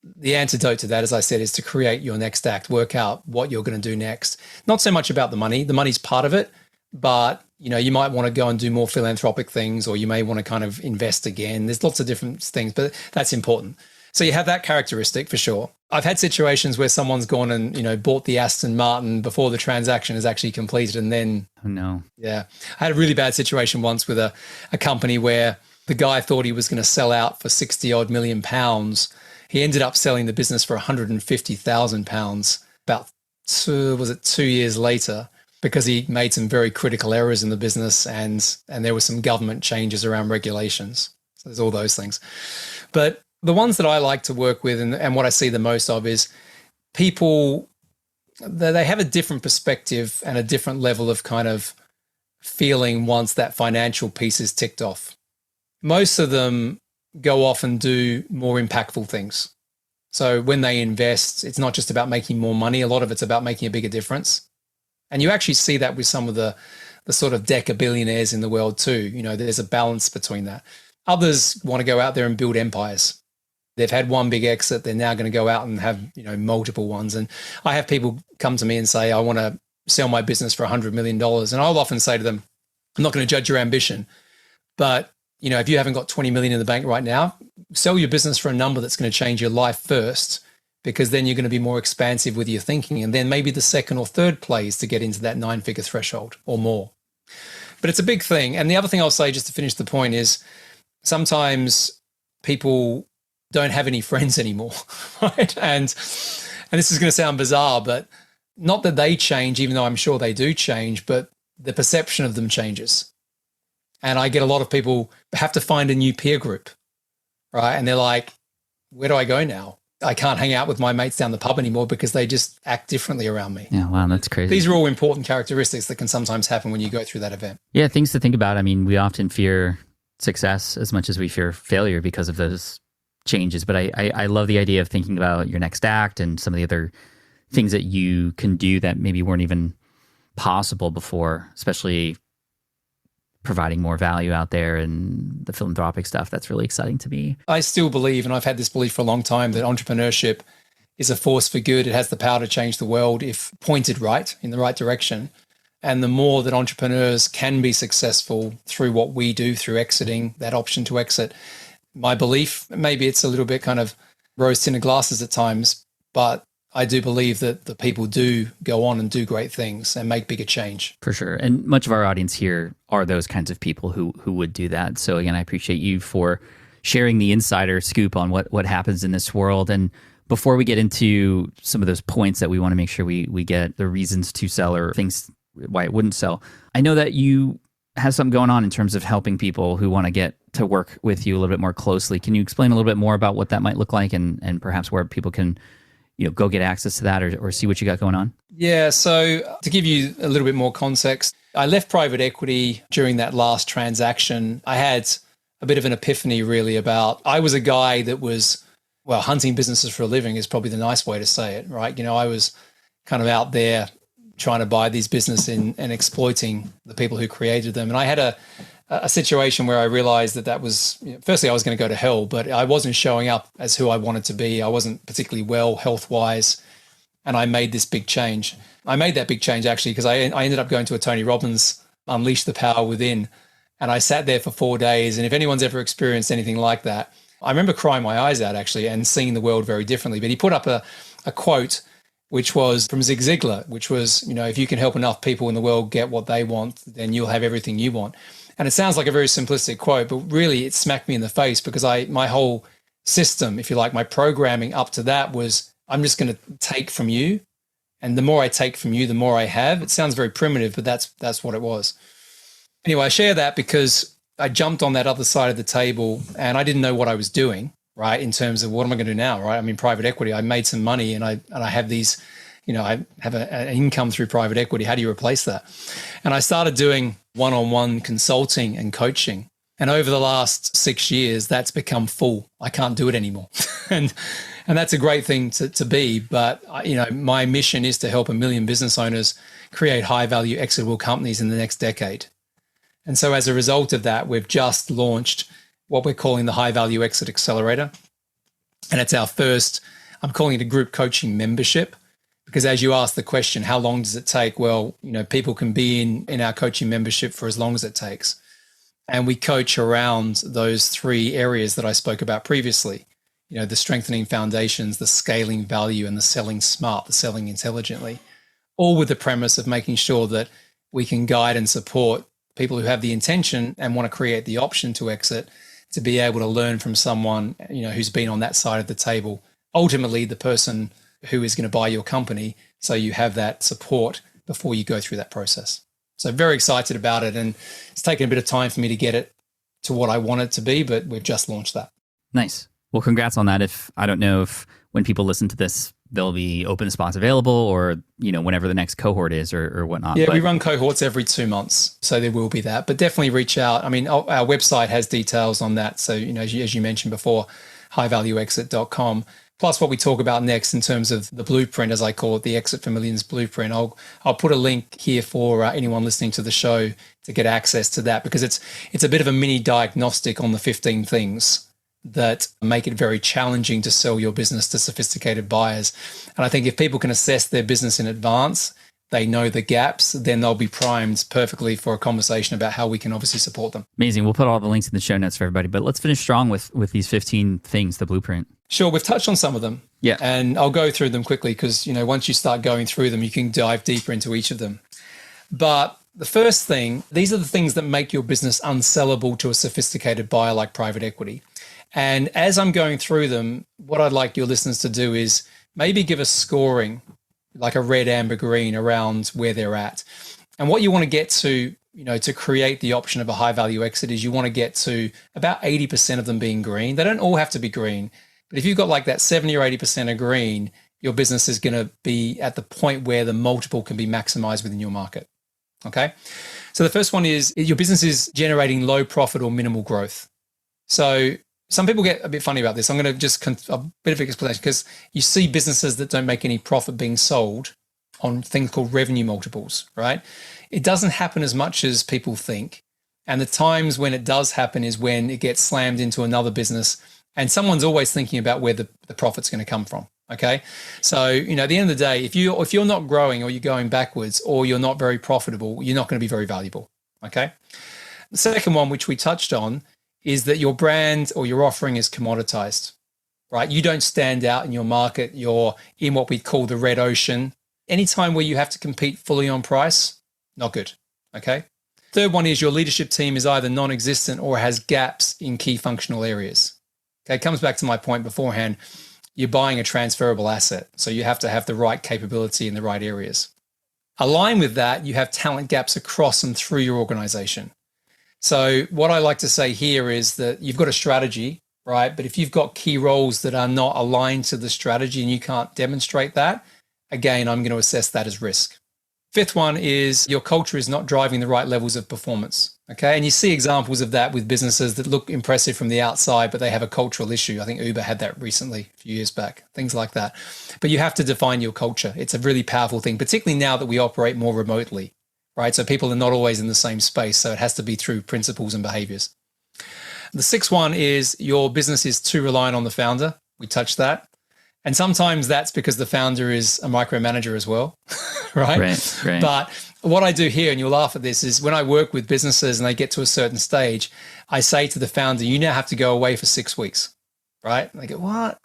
The antidote to that, as I said, is to create your next act, work out what you're going to do next. Not so much about the money. The money's part of it, but you might want to go and do more philanthropic things, or you may want to kind of invest again. There's lots of different things, but that's important. So you have that characteristic for sure. I've had situations where someone's gone and, bought the Aston Martin before the transaction is actually completed. And then, oh no. Yeah. I had a really bad situation once with a company where the guy thought he was going to sell out for 60 odd million pounds. He ended up selling the business for 150,000 pounds about 2 years later, because he made some very critical errors in the business and there were some government changes around regulations. So there's all those things. But the ones that I like to work with and what I see the most of is people, they have a different perspective and a different level of kind of feeling once that financial piece is ticked off. Most of them go off and do more impactful things. So when they invest, it's not just about making more money. A lot of it's about making a bigger difference. And you actually see that with some of the sort of deca billionaires in the world too. There's a balance between that. Others want to go out there and build empires. They've had one big exit. They're now going to go out and have, multiple ones. And I have people come to me and say, I want to sell my business for $100 million. And I'll often say to them, I'm not going to judge your ambition, but if you haven't got 20 million in the bank right now, sell your business for a number that's going to change your life first, because then you're going to be more expansive with your thinking. And then maybe the second or third play is to get into that 9-figure threshold or more. But it's a big thing. And the other thing I'll say, just to finish the point, is sometimes people don't have any friends anymore, right? And this is going to sound bizarre, but not that they change, even though I'm sure they do change, but the perception of them changes. And I get a lot of people have to find a new peer group, right? And they're like, where do I go now? I can't hang out with my mates down the pub anymore because they just act differently around me. Yeah, wow, that's crazy. These are all important characteristics that can sometimes happen when you go through that event. Yeah, things to think about. I mean, we often fear success as much as we fear failure because of those changes. But I love the idea of thinking about your next act and some of the other things that you can do that maybe weren't even possible before, especially providing more value out there and the philanthropic stuff. That's really exciting to me. I still believe, and I've had this belief for a long time, that entrepreneurship is a force for good. It has the power to change the world if pointed right, in the right direction. And the more that entrepreneurs can be successful through what we do, through exiting, that option to exit, my belief, maybe it's a little bit kind of rose-tinted glasses at times, but I do believe that the people do go on and do great things and make bigger change. For sure. And much of our audience here are those kinds of people who would do that. So again, I appreciate you for sharing the insider scoop on what happens in this world. And before we get into some of those points that we want to make sure we get the reasons to sell or things why it wouldn't sell, I know that you have something going on in terms of helping people who want to get to work with you a little bit more closely. Can you explain a little bit more about what that might look like and perhaps where people can go get access to that or see what you got going on? Yeah, so to give you a little bit more context, I left private equity during that last transaction. I had a bit of an epiphany really about, I was a guy that was, well, hunting businesses for a living is probably the nice way to say it, right? I was kind of out there trying to buy these businesses and exploiting the people who created them. And I had a situation where I realized that was, firstly, I was going to go to hell, but I wasn't showing up as who I wanted to be. I wasn't particularly well health-wise, and I made this big change. I made that big change actually because I ended up going to a Tony Robbins Unleash the Power Within, and I sat there for 4 days. And if anyone's ever experienced anything like that, I remember crying my eyes out actually and seeing the world very differently. But he put up a quote which was from Zig Ziglar, which was, if you can help enough people in the world get what they want, then you'll have everything you want. And it sounds like a very simplistic quote, but really it smacked me in the face because my whole system, if you like, my programming up to that was, I'm just going to take from you. And the more I take from you, the more I have. It sounds very primitive, but that's what it was. Anyway, I share that because I jumped on that other side of the table and I didn't know what I was doing, right? In terms of what am I going to do now, right? I'm in private equity. I made some money and I have these, I have an income through private equity. How do you replace that? And I started doing one-on-one consulting and coaching. And over the last 6 years, that's become full. I can't do it anymore. and that's a great thing to be. But, my mission is to help 1 million business owners create high-value exitable companies in the next decade. And so as a result of that, we've just launched what we're calling the High Value Exit Accelerator. And it's our first, I'm calling it a group coaching membership. Because as you asked the question, how long does it take? Well, people can be in our coaching membership for as long as it takes. And we coach around those 3 areas that I spoke about previously. The strengthening foundations, the scaling value, and the selling smart, the selling intelligently, all with the premise of making sure that we can guide and support people who have the intention and want to create the option to exit to be able to learn from someone, who's been on that side of the table, ultimately the person who is going to buy your company, so you have that support before you go through that process. So very excited about it, and it's taken a bit of time for me to get it to what I want it to be, but we've just launched that. Nice. Well, congrats on that. I don't know if when people listen to this, there'll be open spots available or, whenever the next cohort is or whatnot. Yeah, we run cohorts every 2 months. So there will be that, but definitely reach out. I mean, our website has details on that. So, as you mentioned before, highvalueexit.com. Plus what we talk about next in terms of the blueprint, as I call it, the Exit for Millions blueprint. I'll put a link here for anyone listening to the show to get access to that, because it's a bit of a mini diagnostic on the 15 things that make it very challenging to sell your business to sophisticated buyers. And I think if people can assess their business in advance, they know the gaps, then they'll be primed perfectly for a conversation about how we can obviously support them. Amazing. We'll put all the links in the show notes for everybody, but let's finish strong with these 15 things, the blueprint. Sure. We've touched on some of them. Yeah. And I'll go through them quickly because, once you start going through them, you can dive deeper into each of them. But the first thing, these are the things that make your business unsellable to a sophisticated buyer like private equity. And as I'm going through them, what I'd like your listeners to do is maybe give us scoring, like a red, amber, green around where they're at. And what you want to get to, to create the option of a high value exit is you want to get to about 80% of them being green. They don't all have to be green, but if you've got like that 70 or 80% of green, your business is going to be at the point where the multiple can be maximized within your market. Okay. So the first one is your business is generating low profit or minimal growth. So some people get a bit funny about this. I'm going to just a bit of explanation, because you see businesses that don't make any profit being sold on things called revenue multiples, right? It doesn't happen as much as people think. And the times when it does happen is when it gets slammed into another business, and someone's always thinking about where the profit's going to come from. Okay. So, at the end of the day, if you're not growing, or you're going backwards, or you're not very profitable, you're not going to be very valuable. Okay. The second one, which we touched on, is that your brand or your offering is commoditized, right? You don't stand out in your market. You're in what we call the red ocean. Anytime where you have to compete fully on price, not good. Okay. Third one is your leadership team is either non-existent or has gaps in key functional areas. Okay. It comes back to my point beforehand. You're buying a transferable asset. So you have to have the right capability in the right areas. Aligned with that, you have talent gaps across and through your organization. So what I like to say here is that you've got a strategy, right? But if you've got key roles that are not aligned to the strategy and you can't demonstrate that, again, I'm going to assess that as risk. Fifth one is your culture is not driving the right levels of performance. Okay. And you see examples of that with businesses that look impressive from the outside, but they have a cultural issue. I think Uber had that recently, a few years back, things like that. But you have to define your culture. It's a really powerful thing, particularly now that we operate more remotely, right? So people are not always in the same space. So it has to be through principles and behaviors. The sixth one is your business is too reliant on the founder. We touched that. And sometimes that's because the founder is a micromanager as well, right? Right. But what I do here, and you'll laugh at this, is when I work with businesses and they get to a certain stage, I say to the founder, you now have to go away for 6 weeks, right? And they go, what?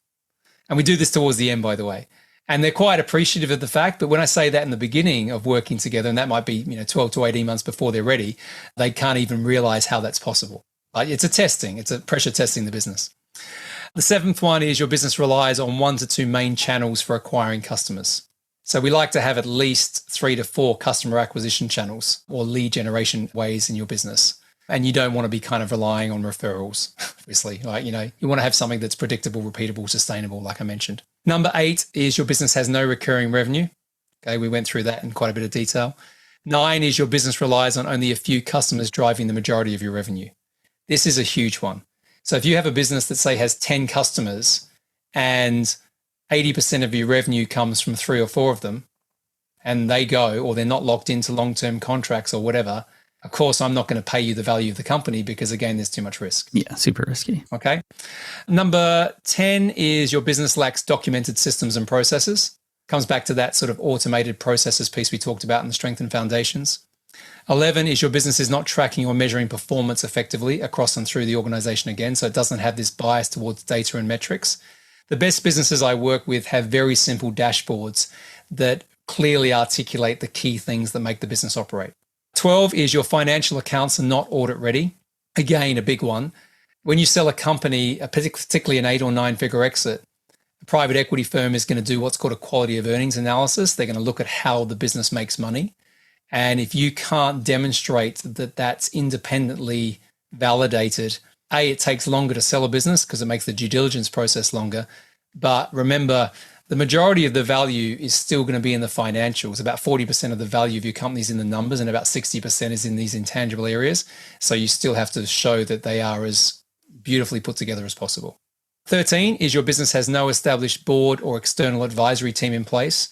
And we do this towards the end, by the way. And they're quite appreciative of the fact. But when I say that in the beginning of working together, and that might be 12 to 18 months before they're ready, they can't even realize how that's possible. It's a pressure testing the business. The seventh one is your business relies on 1 to 2 main channels for acquiring customers. So we like to have at least 3 to 4 customer acquisition channels or lead generation ways in your business. And you don't want to be kind of relying on referrals, obviously. Right? You want to have something that's predictable, repeatable, sustainable, like I mentioned. Number 8 is your business has no recurring revenue. Okay, we went through that in quite a bit of detail. 9 is your business relies on only a few customers driving the majority of your revenue. This is a huge one. So if you have a business that, say, has 10 customers and 80% of your revenue comes from 3 or 4 of them, and they go, or they're not locked into long-term contracts or whatever, of course, I'm not going to pay you the value of the company because, again, there's too much risk. Yeah, super risky. Okay. Number 10 is your business lacks documented systems and processes. Comes back to that sort of automated processes piece we talked about in the strength and foundations. 11 is your business is not tracking or measuring performance effectively across and through the organization again. So it doesn't have this bias towards data and metrics. The best businesses I work with have very simple dashboards that clearly articulate the key things that make the business operate. 12 is your financial accounts are not audit ready. Again, a big one. When you sell a company, particularly an 8 or 9 figure exit, a private equity firm is going to do what's called a quality of earnings analysis. They're going to look at how the business makes money. And if you can't demonstrate that that's independently validated, it takes longer to sell a business because it makes the due diligence process longer. But remember, the majority of the value is still going to be in the financials. About 40% of the value of your company is in the numbers and about 60% is in these intangible areas. So you still have to show that they are as beautifully put together as possible. 13 is your business has no established board or external advisory team in place.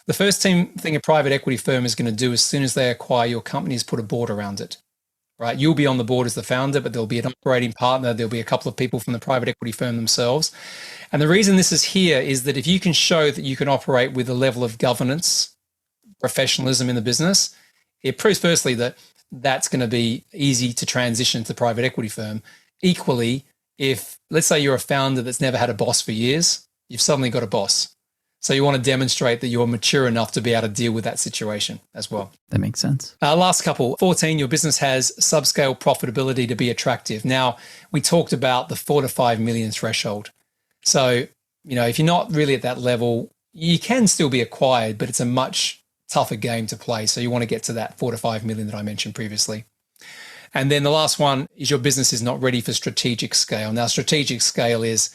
The first thing a private equity firm is going to do as soon as they acquire your company is put a board around it, right? You'll be on the board as the founder, but there'll be an operating partner. There'll be a couple of people from the private equity firm themselves. And the reason this is here is that if you can show that you can operate with a level of governance, professionalism in the business, it proves firstly that that's going to be easy to transition to the private equity firm. Equally, if let's say you're a founder that's never had a boss for years, you've suddenly got a boss. So you want to demonstrate that you're mature enough to be able to deal with that situation as well. That makes sense. Last couple, 14, your business has subscale profitability to be attractive. Now, we talked about the 4 to 5 million threshold. So, if you're not really at that level, you can still be acquired, but it's a much tougher game to play. So you want to get to that 4 to 5 million that I mentioned previously. And then the last one is your business is not ready for strategic scale. Now, strategic scale is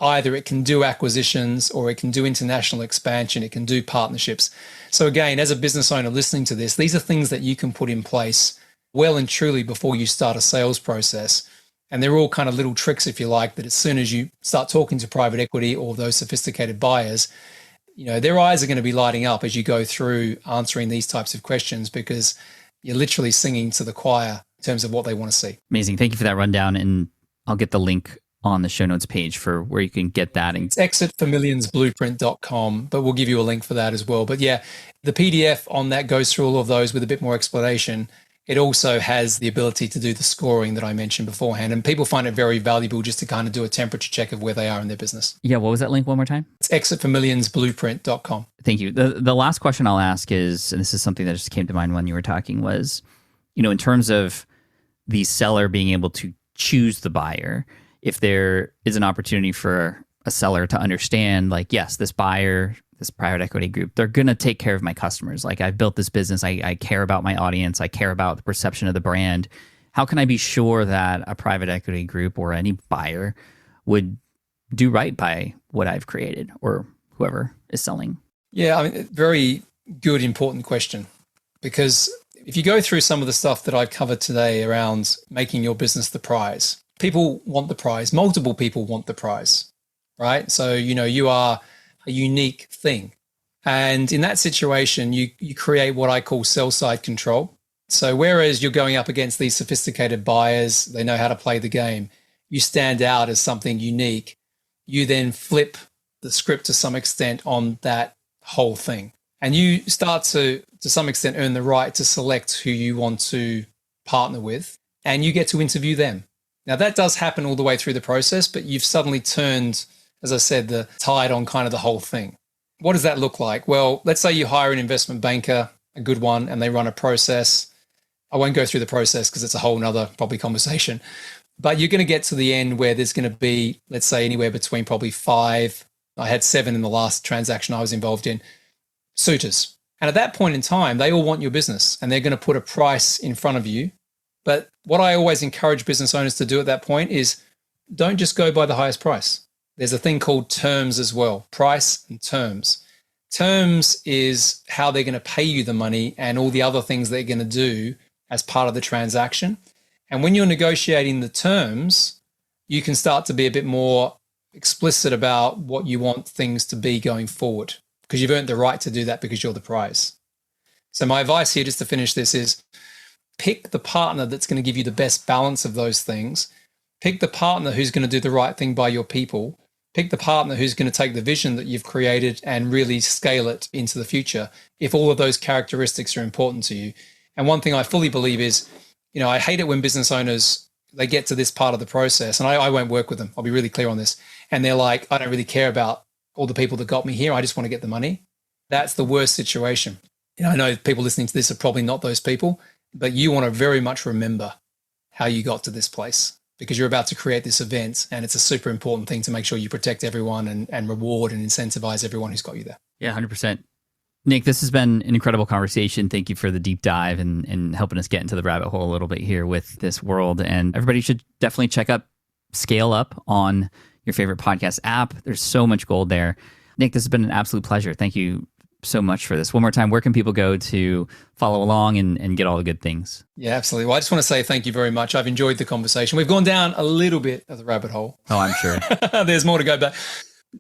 either it can do acquisitions or it can do international expansion. It can do partnerships. So again, as a business owner listening to this, these are things that you can put in place well and truly before you start a sales process. And they're all kind of little tricks, if you like, that as soon as you start talking to private equity or those sophisticated buyers, their eyes are going to be lighting up as you go through answering these types of questions, because you're literally singing to the choir in terms of what they want to see. Amazing. Thank you for that rundown. And I'll get the link on the show notes page for where you can get that. It's exitformillionsblueprint.com, but we'll give you a link for that as well. But yeah, the PDF on that goes through all of those with a bit more explanation. It also has the ability to do the scoring that I mentioned beforehand. And people find it very valuable just to kind of do a temperature check of where they are in their business. Yeah, what was that link one more time? It's exitformillionsblueprint.com. Thank you. The last question I'll ask is, and this is something that just came to mind when you were talking, was, in terms of the seller being able to choose the buyer, if there is an opportunity for a seller to understand, like, yes, this buyer, this private equity group, they're going to take care of my customers. Like, I've built this business. I care about my audience. I care about the perception of the brand. How can I be sure that a private equity group or any buyer would do right by what I've created, or whoever is selling? Yeah, I mean, very good, important question. Because if you go through some of the stuff that I've covered today around making your business the prize, people want the prize. Multiple people want the prize, right? So, you are a unique thing. And in that situation, you create what I call sell-side control. So whereas you're going up against these sophisticated buyers, they know how to play the game, you stand out as something unique. You then flip the script to some extent on that whole thing. And you start to some extent, earn the right to select who you want to partner with, and you get to interview them. Now, that does happen all the way through the process, but you've suddenly turned, as I said, the tide on kind of the whole thing. What does that look like? Well, let's say you hire an investment banker, a good one, and they run a process. I won't go through the process because it's a whole nother probably conversation, but you're going to get to the end where there's going to be, let's say, anywhere between probably 5, I had 7 in the last transaction I was involved in, suitors. And at that point in time, they all want your business and they're going to put a price in front of you. But what I always encourage business owners to do at that point is don't just go by the highest price. There's a thing called terms as well, price and terms. Terms is how they're going to pay you the money and all the other things they're going to do as part of the transaction. And when you're negotiating the terms, you can start to be a bit more explicit about what you want things to be going forward, because you've earned the right to do that because you're the prize. So my advice here, just to finish this, is pick the partner that's going to give you the best balance of those things. Pick the partner who's going to do the right thing by your people. Pick the partner who's going to take the vision that you've created and really scale it into the future, if all of those characteristics are important to you. And one thing I fully believe is, I hate it when business owners, they get to this part of the process, and I won't work with them. I'll be really clear on this. And they're like, I don't really care about all the people that got me here. I just want to get the money. That's the worst situation. I know people listening to this are probably not those people, but you want to very much remember how you got to this place, because you're about to create this event, and it's a super important thing to make sure you protect everyone and reward and incentivize everyone who's got you there. Yeah, 100%. Nick, this has been an incredible conversation. Thank you for the deep dive and helping us get into the rabbit hole a little bit here with this world. And everybody should definitely check out Scale Up on your favorite podcast app. There's so much gold there. Nick, this has been an absolute pleasure. Thank you so much for this. One more time, where can people go to follow along and get all the good things? Yeah, absolutely. Well, I just want to say thank you very much. I've enjoyed the conversation. We've gone down a little bit of the rabbit hole. Oh, I'm sure. There's more to go,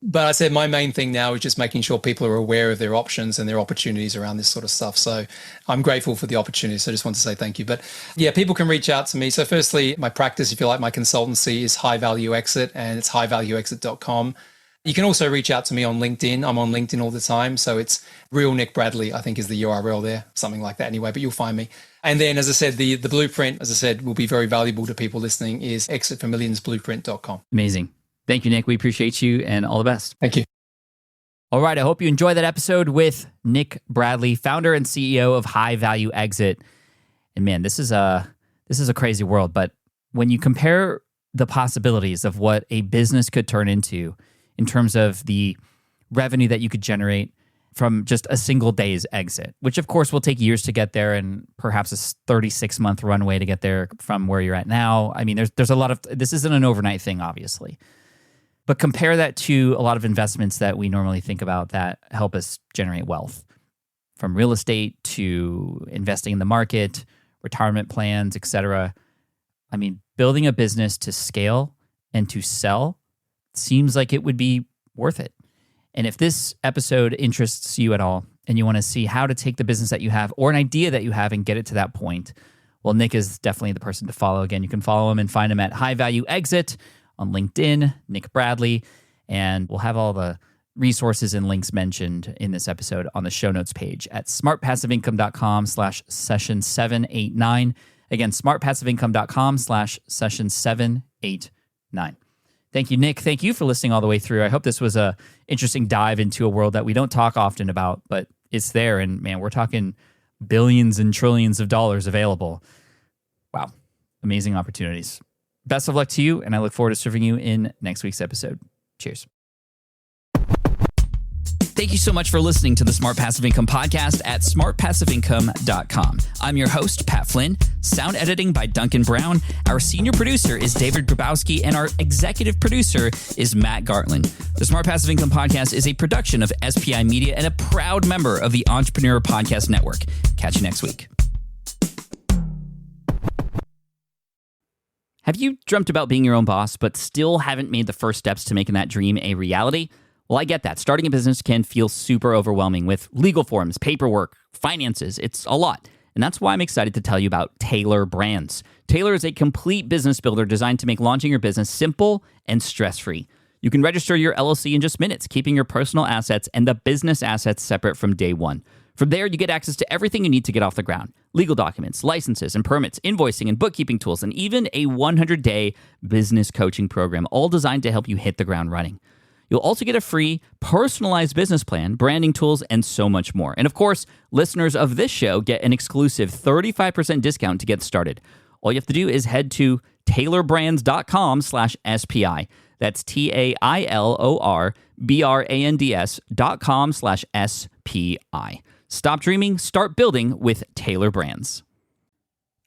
but I said my main thing now is just making sure people are aware of their options and their opportunities around this sort of stuff. So I'm grateful for the opportunity. So I just want to say thank you. But yeah, people can reach out to me. So firstly, my practice, if you like, my consultancy is High Value Exit, and it's highvalueexit.com. You can also reach out to me on LinkedIn. I'm on LinkedIn all the time. So it's Real Nick Bradley, I think is the URL there, something like that anyway, but you'll find me. And then, as I said, the blueprint, as I said, will be very valuable to people listening, is exitformillionsblueprint.com. Amazing. Thank you, Nick. We appreciate you, and all the best. Thank you. All right. I hope you enjoyed that episode with Nick Bradley, founder and CEO of High Value Exit. And man, this is a crazy world. But when you compare the possibilities of what a business could turn into in terms of the revenue that you could generate from just a single day's exit, which of course will take years to get there and perhaps a 36-month runway to get there from where you're at now. I mean, there's a lot of, this isn't an overnight thing, obviously. But compare that to a lot of investments that we normally think about that help us generate wealth, from real estate to investing in the market, retirement plans, etc. I mean, building a business to scale and to sell seems like it would be worth it. And if this episode interests you at all and you want to see how to take the business that you have or an idea that you have and get it to that point, well, Nick is definitely the person to follow. Again, you can follow him and find him at High Value Exit on LinkedIn, Nick Bradley, and we'll have all the resources and links mentioned in this episode on the show notes page at smartpassiveincome.com/session789. Again, smartpassiveincome.com/session789. Thank you, Nick. Thank you for listening all the way through. I hope this was a interesting dive into a world that we don't talk often about, but it's there. And man, we're talking billions and trillions of dollars available. Wow. Amazing opportunities. Best of luck to you, and I look forward to serving you in next week's episode. Cheers. Thank you so much for listening to the Smart Passive Income podcast at smartpassiveincome.com. I'm your host, Pat Flynn. Sound editing by Duncan Brown. Our senior producer is David Grabowski, and our executive producer is Matt Gartland. The Smart Passive Income podcast is a production of SPI Media and a proud member of the Entrepreneur Podcast Network. Catch you next week. Have you dreamt about being your own boss, but still haven't made the first steps to making that dream a reality? Well, I get that. Starting a business can feel super overwhelming with legal forms, paperwork, finances. It's a lot. And that's why I'm excited to tell you about Taylor Brands. Taylor is a complete business builder designed to make launching your business simple and stress-free. You can register your LLC in just minutes, keeping your personal assets and the business assets separate from day one. From there, you get access to everything you need to get off the ground. Legal documents, licenses and permits, invoicing and bookkeeping tools, and even a 100-day business coaching program, all designed to help you hit the ground running. You'll also get a free, personalized business plan, branding tools, and so much more. And of course, listeners of this show get an exclusive 35% discount to get started. All you have to do is head to taylorbrands.com/SPI. That's TAILORBRANDS.com/SPI. Stop dreaming, start building with Taylor Brands.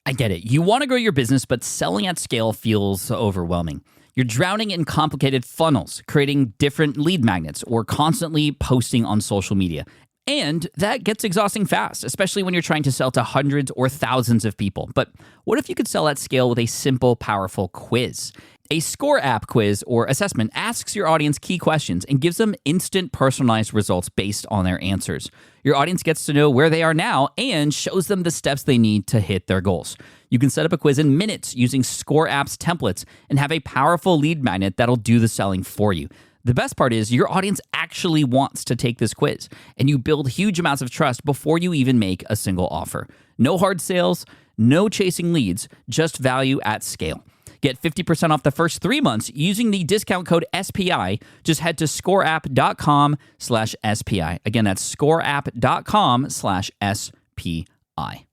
I get it. You want to grow your business, but selling at scale feels overwhelming. You're drowning in complicated funnels, creating different lead magnets, or constantly posting on social media. And that gets exhausting fast, especially when you're trying to sell to hundreds or thousands of people. But what if you could sell at scale with a simple, powerful quiz? A Score app quiz or assessment asks your audience key questions and gives them instant personalized results based on their answers. Your audience gets to know where they are now and shows them the steps they need to hit their goals. You can set up a quiz in minutes using Score app's templates and have a powerful lead magnet that'll do the selling for you. The best part is your audience actually wants to take this quiz, and you build huge amounts of trust before you even make a single offer. No hard sales, no chasing leads, just value at scale. Get 50% off the first 3 months using the discount code SPI. Just head to scoreapp.com/SPI. Again, that's scoreapp.com/SPI.